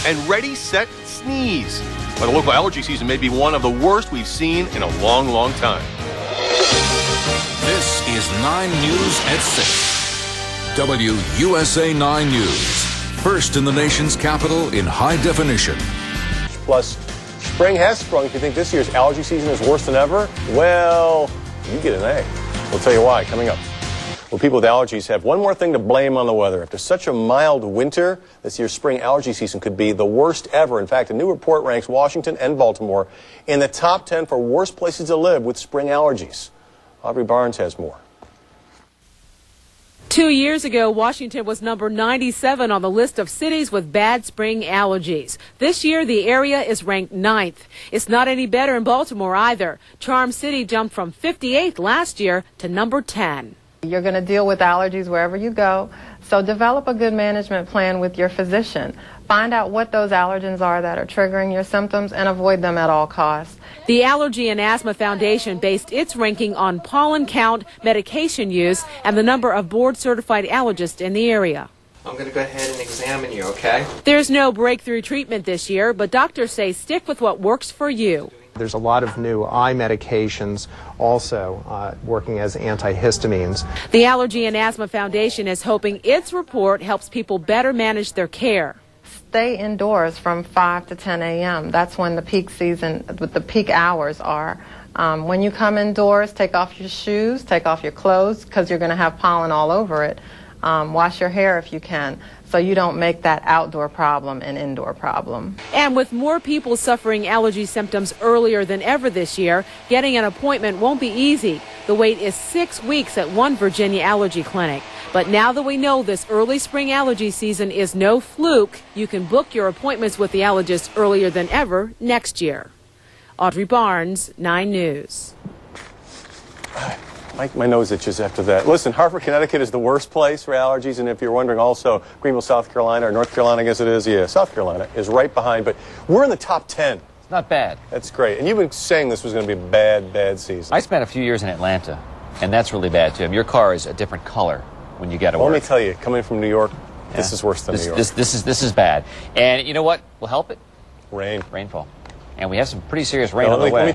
and ready, set, sneeze. But the local allergy season may be one of the worst we've seen in a long, long time. This is 9 News at 6. WUSA 9 News. First in the nation's capital in high definition. Plus, spring has sprung. If you think this year's allergy season is worse than ever, well, you get an A. We'll tell you why coming up. Well, people with allergies have one more thing to blame on the weather. After such a mild winter, this year's spring allergy season could be the worst ever. In fact, a new report ranks Washington and Baltimore in the top 10 for worst places to live with spring allergies. Aubrey Barnes has more. 2 years ago, Washington was number 97 on the list of cities with bad spring allergies. This year, the area is ranked 9th. It's not any better in Baltimore either. Charm City jumped from 58th last year to number 10. You're going to deal with allergies wherever you go, so develop a good management plan with your physician. Find out what those allergens are that are triggering your symptoms and avoid them at all costs. The Allergy and Asthma Foundation based its ranking on pollen count, medication use, and the number of board-certified allergists in the area. I'm going to go ahead and examine you, okay? There's no breakthrough treatment this year, but doctors say stick with what works for you. There's a lot of new eye medications also working as antihistamines. The Allergy and Asthma Foundation is hoping its report helps people better manage their care. Stay indoors from 5 to 10 a.m. That's when the peak season, the peak hours are. When you come indoors, take off your shoes, take off your clothes, because you're going to have pollen all over it. Wash your hair if you can, so you don't make that outdoor problem an indoor problem. And with more people suffering allergy symptoms earlier than ever this year, getting an appointment won't be easy. The wait is 6 weeks at one Virginia allergy clinic. But now that we know this early spring allergy season is no fluke, you can book your appointments with the allergist earlier than ever next year. Audrey Barnes, 9 News. My nose itches after that. Listen, Hartford, Connecticut is the worst place for allergies, and if you're wondering also, Greenville, South Carolina, or North Carolina, I guess it is, yeah, South Carolina is right behind, but we're in the top 10. It's not bad. That's great. And you've been saying this was going to be a bad, bad season. I spent a few years in Atlanta, and that's really bad, too. I mean, your car is a different color when you get to work. Let me tell you, coming from New York, this is worse than New York. This is bad. And you know what will help it? Rain. Rainfall. And we have some pretty serious rain on the way.